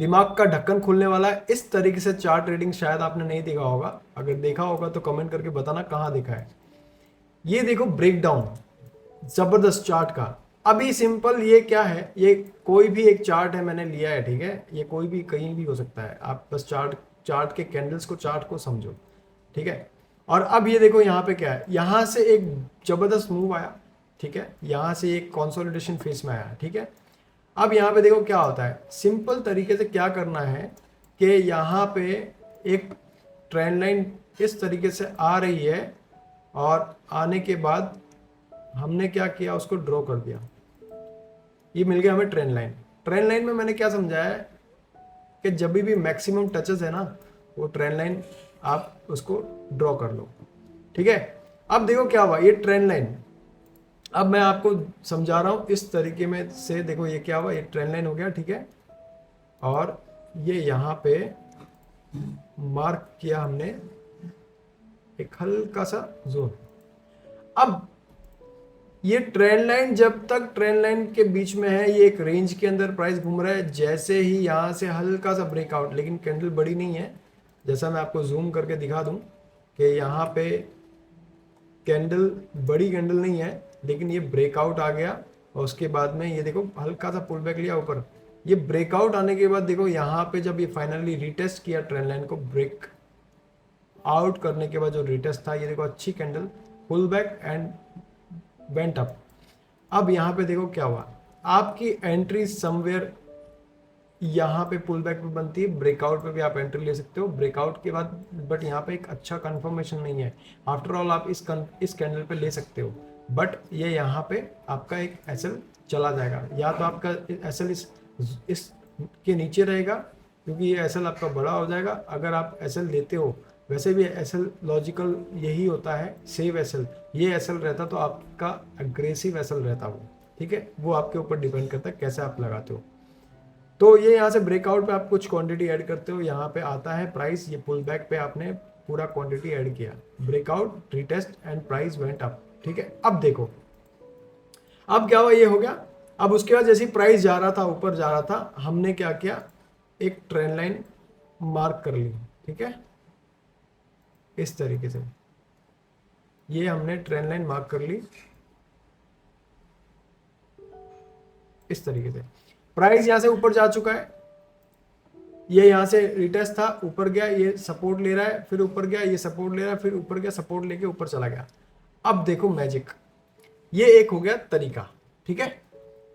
दिमाग का ढक्कन खुलने वाला है। इस तरीके से चार्ट रीडिंग शायद आपने नहीं देखा होगा, अगर देखा होगा तो कमेंट करके बताना कहाँ देखा है। ये देखो ब्रेक डाउन जबरदस्त चार्ट का। अभी सिंपल ये क्या है, ये कोई भी एक चार्ट है मैंने लिया है, ठीक है, ये कोई भी कहीं भी हो सकता है, आप बस चार्ट चार्ट के कैंडल्स को, चार्ट को समझो, ठीक है। और अब ये देखो यहाँ पे क्या है, यहाँ से एक जबरदस्त मूव आया, ठीक है, यहाँ से एक कंसोलिडेशन फेस में आया, ठीक है। अब यहाँ पे देखो क्या होता है, सिंपल तरीके से क्या करना है कि यहाँ पे एक ट्रेंड लाइन इस तरीके से आ रही है, और आने के बाद हमने क्या किया, उसको ड्रॉ कर दिया। ये मिल गया हमें ट्रेंड लाइन। ट्रेंड लाइन में मैंने क्या समझाया है कि जब भी मैक्सिमम टचेस है ना, वो ट्रेंड लाइन आप उसको ड्रॉ कर लो, ठीक है। अब देखो क्या हुआ, ये ट्रेंड लाइन, अब मैं आपको समझा रहा हूँ इस तरीके में से। देखो ये क्या हुआ, ये ट्रेंड लाइन हो गया, ठीक है, और ये यहाँ पे मार्क किया हमने एक हल्का सा जोन। अब ये ट्रेंड लाइन जब तक ट्रेंड लाइन के बीच में है, ये एक रेंज के अंदर प्राइस घूम रहा है। जैसे ही यहाँ से हल्का सा ब्रेकआउट, लेकिन कैंडल बड़ी नहीं है, जैसा मैं आपको जूम करके दिखा दूं कि यहाँ पे कैंडल बड़ी कैंडल नहीं है, लेकिन ये ब्रेकआउट आ गया, और उसके बाद में ये देखो हल्का सा पुल बैक लिया ऊपर। ये ब्रेकआउट आने के बाद देखो यहाँ पे जब ये फाइनली रिटेस्ट किया ट्रेंड लाइन को, ब्रेक आउट करने के बाद जो रिटेस्ट था, ये देखो अच्छी candle, pull back and went up. अब यहाँ पे देखो क्या हुआ, आपकी एंट्री समवेयर यहाँ पे पुल बैक पे बनती है, ब्रेकआउट पे भी आप एंट्री ले सकते हो ब्रेकआउट के बाद, बट यहाँ पे एक अच्छा कंफर्मेशन नहीं है। आफ्टर ऑल आप इस कैंडल पे ले सकते हो, बट ये यहाँ पे आपका एक एसएल चला जाएगा, या तो आपका एसएल इस के नीचे रहेगा, क्योंकि ये एसएल आपका बड़ा हो जाएगा अगर आप एसएल लेते हो। वैसे भी एसएल लॉजिकल यही होता है, सेव एसएल। ये एसएल रहता तो आपका अग्रेसिव एसएल रहता वो, ठीक है, वो आपके ऊपर डिपेंड करता है कैसे आप लगाते हो। तो ये यहाँ से ब्रेकआउट पे आप कुछ क्वांटिटी ऐड करते हो, यहाँ पे आता है प्राइस, ये पुल बैक पे आपने पूरा क्वांटिटी ऐड किया, breakout, retest and price went up, ठीक है। अब देखो अब क्या हुआ, ये हो गया। अब उसके बाद जैसे प्राइस जा रहा था, ऊपर जा रहा था, हमने क्या किया, एक ट्रेंड लाइन मार्क कर ली, ठीक है, इस तरीके से ये हमने ट्रेंड लाइन मार्क कर ली इस तरीके से। प्राइस यहां से ऊपर जा चुका है, ये यहां से रिटेस्ट था, ऊपर गया, ये सपोर्ट ले रहा है, फिर ऊपर गया, ये सपोर्ट ले रहा है, फिर ऊपर गया, सपोर्ट लेके ऊपर चला गया। अब देखो मैजिक, ये एक हो गया तरीका, ठीक है।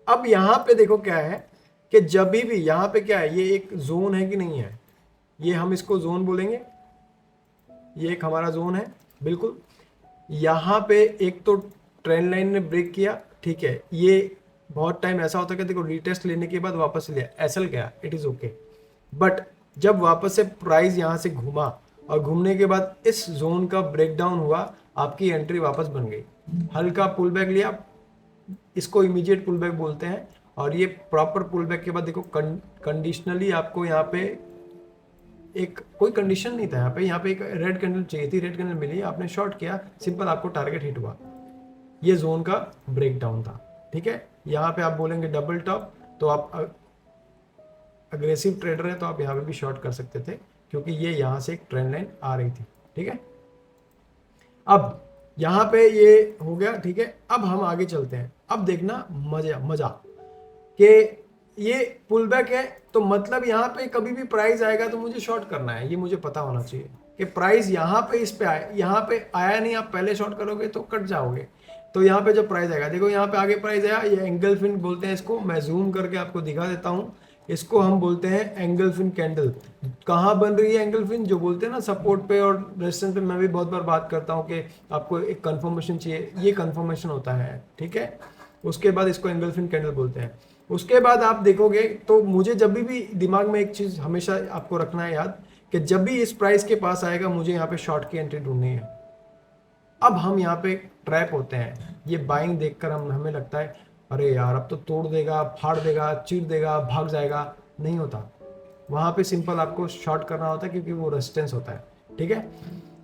अब यहां पे देखो क्या है कि जब भी यहां पे क्या है, ये एक जोन है कि नहीं है, ये हम इसको जोन बोलेंगे, ये एक हमारा जोन है बिल्कुल। यहाँ पे एक तो ट्रेंड लाइन ने ब्रेक किया, ठीक है, ये बहुत टाइम ऐसा होता है कि देखो रिटेस्ट लेने के बाद वापस लिया, एसएल गया, इट इज ओके। बट जब वापस से प्राइस यहाँ से घूमा, और घूमने के बाद इस जोन का ब्रेकडाउन हुआ, आपकी एंट्री वापस बन गई, हल्का पुल बैक लिया, इसको इमीडिएट पुल बैक बोलते हैं। और ये प्रॉपर पुल बैक के बाद देखो कंडीशनली आपको यहाँ पे एक कोई कंडीशन नहीं था, यहाँ पे एक रेड कैंडल चाहिए थी, रेड कैंडल मिली, आपने शॉर्ट किया, सिंपल आपको टारगेट हिट हुआ, ये जोन का ब्रेकडाउन था, ठीक है। यहाँ पे आप बोलेंगे डबल टॉप, तो आप अग्रेसिव ट्रेडर है तो आप यहाँ पे भी शॉर्ट कर सकते थे, क्योंकि ये यहाँ से एक ट्रेंड लाइन आ रही थी, ठीक है। अब यहाँ पे ये हो गया, ठीक है। अब हम आगे चलते हैं, अब देखना मजा मजा कि ये पुल बैक है, तो मतलब यहाँ पे कभी भी प्राइस आएगा तो मुझे शॉर्ट करना है, ये मुझे पता होना चाहिए कि प्राइस यहाँ पे इस पे आए, यहाँ पे आया नहीं, आप पहले शॉर्ट करोगे तो कट जाओगे। तो यहाँ पे जब प्राइस आएगा, देखो यहाँ पे आगे प्राइस आया, ये एंगल्फिन बोलते हैं इसको, मैं जूम करके आपको दिखा देता हूँ, इसको हम बोलते हैं एंगल्फिन कैंडल। कहाँ बन रही है एंगल्फिन, जो बोलते हैं ना सपोर्ट पे और रेजिस्टेंस पे, मैं भी बहुत बार बात करता हूँ कि आपको एक कंफर्मेशन चाहिए, ये कंफर्मेशन होता है, ठीक है। उसके बाद इसको एंगल्फिन कैंडल बोलते हैं। उसके बाद आप देखोगे तो मुझे जब भी दिमाग में एक चीज हमेशा आपको रखना है याद, कि जब भी इस प्राइस के पास आएगा मुझे यहाँ पे शॉर्ट की एंट्री ढूंढनी है। अब हम यहाँ पे ट्रैप होते हैं, ये बाइंग देखकर हमें लगता है अरे यार अब तो तोड़ देगा, फाड़ देगा, चीर देगा, भाग जाएगा, नहीं होता। वहां पे सिंपल आपको शॉर्ट करना होता है, क्योंकि वो रेजिस्टेंस होता है, ठीक है।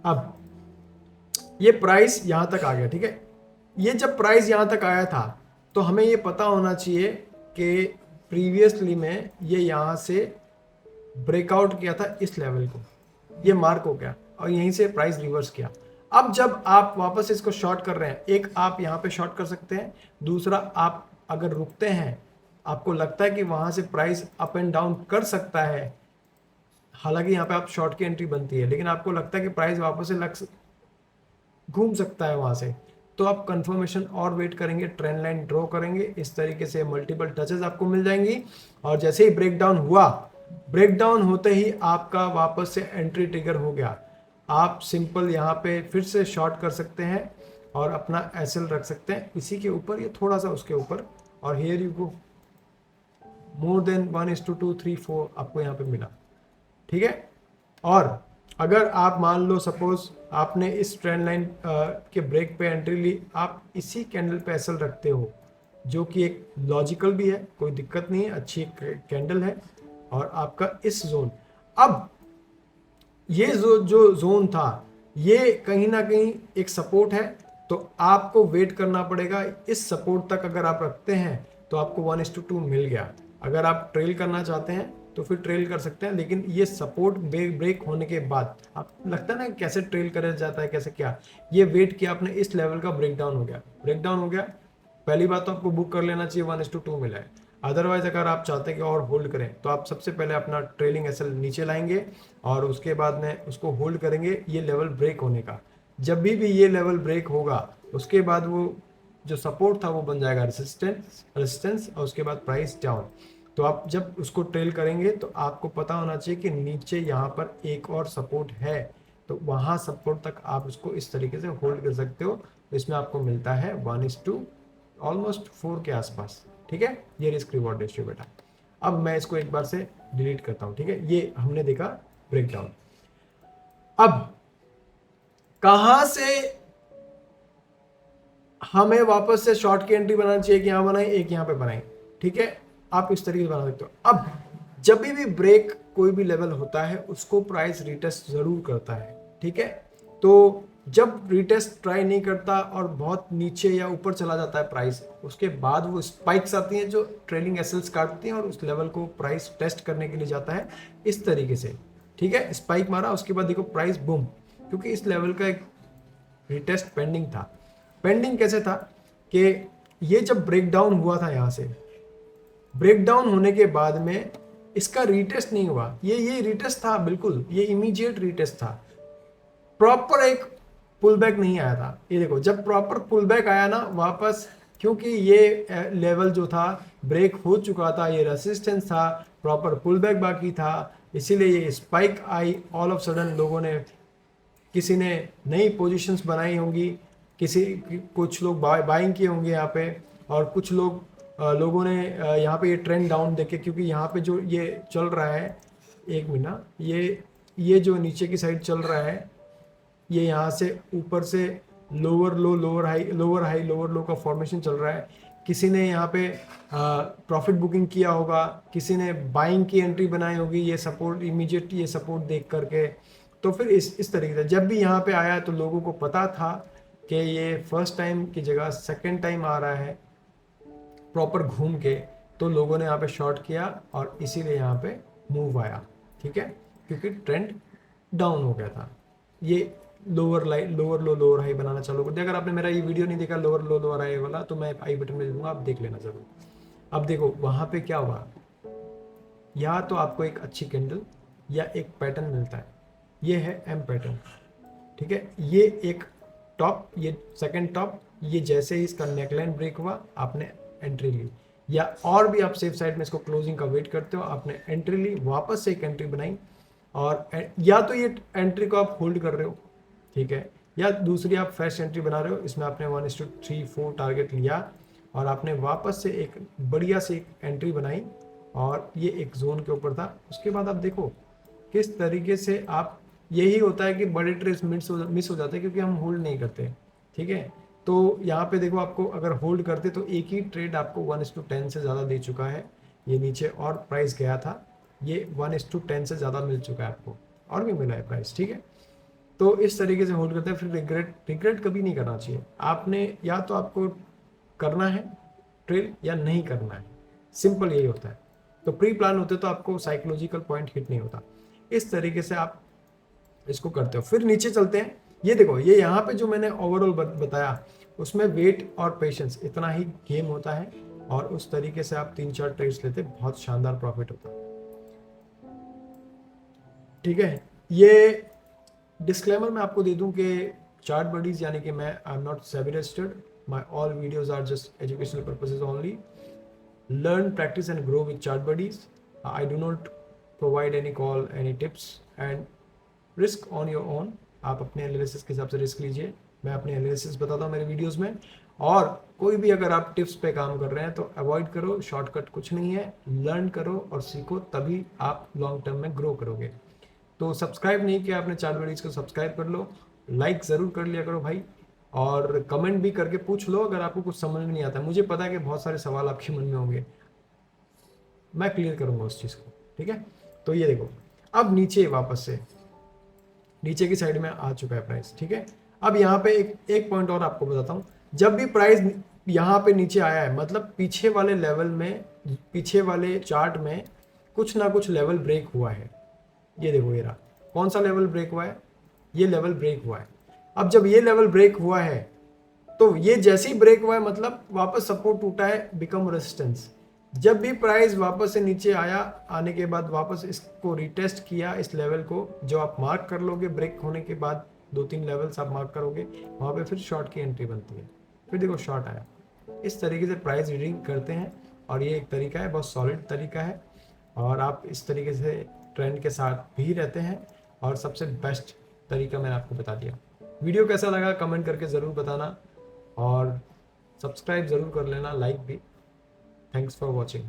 अब ये प्राइस यहां तक आ गया, ठीक है। ये जब प्राइस यहां तक आया था तो हमें ये पता होना चाहिए कि प्रीवियसली में ये यहाँ से ब्रेकआउट किया था इस लेवल को, ये मार्क हो गया और यहीं से प्राइस रिवर्स किया। अब जब आप वापस इसको शॉर्ट कर रहे हैं, एक आप यहाँ पे शॉर्ट कर सकते हैं, दूसरा आप अगर रुकते हैं, आपको लगता है कि वहां से प्राइस अप एंड डाउन कर सकता है, हालांकि यहाँ पे आप शॉर्ट की एंट्री बनती है, लेकिन आपको लगता है कि प्राइस वापस से घूम सकता है वहां से, तो आप कंफर्मेशन और वेट करेंगे, ट्रेंड लाइन ड्रॉ करेंगे, इस तरीके से मल्टीपल टचेस आपको मिल जाएंगी। और जैसे ही ब्रेकडाउन हुआ, ब्रेकडाउन होते ही आपका वापस से एंट्री ट्रिगर हो गया, आप सिंपल यहाँ पे फिर से शॉर्ट कर सकते हैं और अपना एसएल रख सकते हैं इसी के ऊपर, ये थोड़ा सा उसके ऊपर, और here you go, more than 1:2 3 4 आपको यहाँ पे मिला, ठीक है। और अगर आप मान लो सपोज आपने इस ट्रेंड लाइन के ब्रेक पे एंट्री ली, आप इसी कैंडल पे एसएल रखते हो, जो कि एक लॉजिकल भी है, कोई दिक्कत नहीं है, अच्छी कैंडल है। और आपका इस जोन, अब ये जो जोन था, ये कहीं ना कहीं एक सपोर्ट है, तो आपको वेट करना पड़ेगा। इस सपोर्ट तक अगर आप रखते हैं तो आपको 1:2 मिल गया। अगर आप ट्रेल करना चाहते हैं तो फिर ट्रेल कर सकते हैं, लेकिन ये सपोर्ट ब्रेक होने के बाद आप लगता है ना कैसे ट्रेल करा जाता है, कैसे क्या, ये वेट किया आपने, इस लेवल का ब्रेकडाउन हो गया, ब्रेकडाउन हो गया, पहली बात तो आपको बुक कर लेना चाहिए, 1:2 मिला है। अदरवाइज अगर आप चाहते हैं कि और होल्ड करें, तो आप सबसे पहले अपना ट्रेलिंग एसएल नीचे लाएंगे और उसके बाद में उसको होल्ड करेंगे ये लेवल ब्रेक होने का। जब भी ये लेवल ब्रेक होगा, उसके बाद वो जो सपोर्ट था वो बन जाएगा रेजिस्टेंस और उसके बाद प्राइस डाउन। तो आप जब उसको ट्रेल करेंगे तो आपको पता होना चाहिए कि नीचे यहाँ पर एक और सपोर्ट है, तो वहाँ सपोर्ट तक आप उसको इस तरीके से होल्ड कर सकते हो। तो इसमें आपको मिलता है 1:2 ऑलमोस्ट 4 के आसपास, ठीक है। ये रिस्क रिवॉर्ड रेशियो बेटा। अब मैं इसको एक बार से डिलीट करता हूँ, ठीक है। ये हमने देखा ब्रेकडाउन। अब कहां से हमें वापस से शॉर्ट की एंट्री बनानी चाहिए, कि यहां बनाए, एक यहां पे बनाए, ठीक है। आप इस तरीके से बना सकते हो। अब जब भी ब्रेक कोई भी लेवल होता है, उसको प्राइस रिटेस्ट जरूर करता है, ठीक है। तो जब रिटेस्ट ट्राई नहीं करता और बहुत नीचे या ऊपर चला जाता है प्राइस, उसके बाद वो स्पाइक्स आती हैं जो ट्रेलिंग एसएल्स काटती हैं और उस लेवल को प्राइस टेस्ट करने के लिए जाता है इस तरीके से, ठीक है। स्पाइक मारा, उसके बाद देखो प्राइस बूम, क्योंकि इस लेवल का एक रिटेस्ट पेंडिंग था। पेंडिंग कैसे था कि ये जब ब्रेकडाउन हुआ था, यहाँ से ब्रेकडाउन होने के बाद में इसका रिटेस्ट नहीं हुआ, ये रिटेस्ट था, बिल्कुल ये इमीडिएट रिटेस्ट था, प्रॉपर एक पुल बैक नहीं आया था। ये देखो जब प्रॉपर पुल बैक आया ना वापस, क्योंकि ये लेवल जो था ब्रेक हो चुका था, ये रेसिस्टेंस था, प्रॉपर पुल बैक बाकी था, इसीलिए ये spike I. All of sudden लोगों ने, किसी ने नई पोजीशंस बनाई होंगी, कुछ लोग बाइंग किए होंगे यहाँ पे, और कुछ लोगों ने यहाँ पे ये ट्रेंड डाउन देखे, क्योंकि यहाँ पे जो ये चल रहा है, एक मिनट, ये जो नीचे की साइड चल रहा है, ये यहाँ से ऊपर से लोअर लो lower high lower high lower लो का फॉर्मेशन चल रहा है। किसी ने यहाँ पे प्रॉफिट बुकिंग किया होगा, किसी ने बाइंग की एंट्री बनाई होगी, ये सपोर्ट इमीडिएट ये सपोर्ट देख करके। तो फिर इस तरीके से जब भी यहाँ पे आया तो लोगों को पता था कि ये फर्स्ट टाइम की जगह सेकेंड टाइम आ रहा है प्रॉपर घूम के, तो लोगों ने यहाँ पे शॉर्ट किया और इसीलिए यहाँ पे मूव आया, ठीक है, क्योंकि ट्रेंड डाउन हो गया था। ये लोअर लो लोअर हाई बनाना चालू कर दिया। अगर आपने मेरा ये वीडियो नहीं देखा लोअर लो लोअर हाई वाला, तो मैं आई बटन में दूंगा, आप देख लेना जरूर। अब देखो वहां पे क्या हुआ, या तो आपको एक अच्छी कैंडल या एक पैटर्न मिलता है, ये है एम पैटर्न, ठीक है। ये एक टॉप, ये सेकंड टॉप, ये जैसे ही इसका नेकलाइन ब्रेक हुआ आपने एंट्री ली, या और भी आप सेफ साइड में इसको क्लोजिंग का वेट करते हो, आपने एंट्री ली, वापस से एक एंट्री बनाई, और या तो ये एंट्री को आप होल्ड कर रहे हो, ठीक है, या दूसरी आप फ्रेश एंट्री बना रहे हो, इसमें आपने 1:3 4 टारगेट लिया और आपने वापस से एक बढ़िया सी एक एंट्री बनाई, और ये एक जोन के ऊपर था। उसके बाद आप देखो किस तरीके से आप, यही होता है कि बड़े ट्रेड्स मिस हो जाते हैं क्योंकि हम होल्ड नहीं करते, ठीक है। तो यहाँ पे देखो आपको अगर होल्ड करते तो एक ही ट्रेड आपको 1:10 से ज़्यादा दे चुका है, ये नीचे और प्राइस गया था, ये 1:10 से ज़्यादा मिल चुका है आपको, और भी मिला है प्राइस, ठीक है। तो इस तरीके से होल्ड करते हैं। फिर रिग्रेट कभी नहीं करना चाहिए, आपने या तो आपको करना है ट्रेड या नहीं करना है, सिंपल यही होता है। तो प्री प्लान होते तो आपको साइकोलॉजिकल पॉइंट हिट नहीं होता। इस तरीके से आप इसको करते हो। फिर नीचे चलते हैं, ये देखो, ये यहाँ पे जो मैंने ओवरऑल बताया उसमें वेट और पेशेंस इतना ही गेम होता है, और उस तरीके से आप 3-4 ट्रेड्स लेते बहुत शानदार प्रॉफिट होता है। ठीक है, ये डिस्क्लेमर मैं आपको दे दूं कि चार्ट बडीज यानी कि मैं I am not SEBI registered, my all videos are just educational purposes only. Learn, practice and grow with chart buddies. I do not provide any call, any tips, and risk on your own. आप अपने analysis के हिसाब से risk लीजिए, मैं अपने analysis बताता हूँ मेरे वीडियोस में। और कोई भी अगर आप टिप्स पे काम कर रहे हैं तो अवॉइड करो, शॉर्टकट कुछ नहीं है, लर्न करो और सीखो, तभी आप लॉन्ग टर्म में ग्रो करोगे। तो सब्सक्राइब नहीं किया आपने चार्ट बडीज को, सब्सक्राइब कर लो, लाइक ज़रूर कर लिया करो भाई, और कमेंट भी करके पूछ लो अगर आपको कुछ समझ में नहीं आता। मुझे पता है कि बहुत सारे सवाल आपके मन में होंगे, मैं क्लियर करूँगा उस चीज़ को। ठीक है, तो ये देखो, अब नीचे वापस से नीचे की साइड में आ चुका है प्राइस। ठीक है, अब यहाँ पे एक पॉइंट और आपको बताता हूँ। जब भी प्राइस यहाँ पे नीचे आया है, मतलब पीछे वाले लेवल में, पीछे वाले चार्ट में कुछ ना कुछ लेवल ब्रेक हुआ है। ये देखो, ये रहा, कौन सा लेवल ब्रेक हुआ है, ये लेवल ब्रेक हुआ है। अब जब ये लेवल ब्रेक हुआ है तो ये जैसे ही ब्रेक हुआ है मतलब वापस सपोर्ट टूटा है, बिकम रेजिस्टेंस। जब भी प्राइस वापस से नीचे आया, आने के बाद वापस इसको रिटेस्ट किया, इस लेवल को जो आप मार्क कर लोगे ब्रेक होने के बाद, 2-3 लेवल्स आप मार्क करोगे, वहाँ पे फिर शॉर्ट की एंट्री बनती है। फिर देखो शॉर्ट आया। इस तरीके से प्राइस रीडिंग करते हैं, और ये एक तरीका है, बहुत सॉलिड तरीका है, और आप इस तरीके से ट्रेंड के साथ भी रहते हैं, और सबसे बेस्ट तरीका मैंने आपको बता दिया। वीडियो कैसा लगा कमेंट करके ज़रूर बताना, और सब्सक्राइब ज़रूर कर लेना, लाइक भी। Thanks for watching.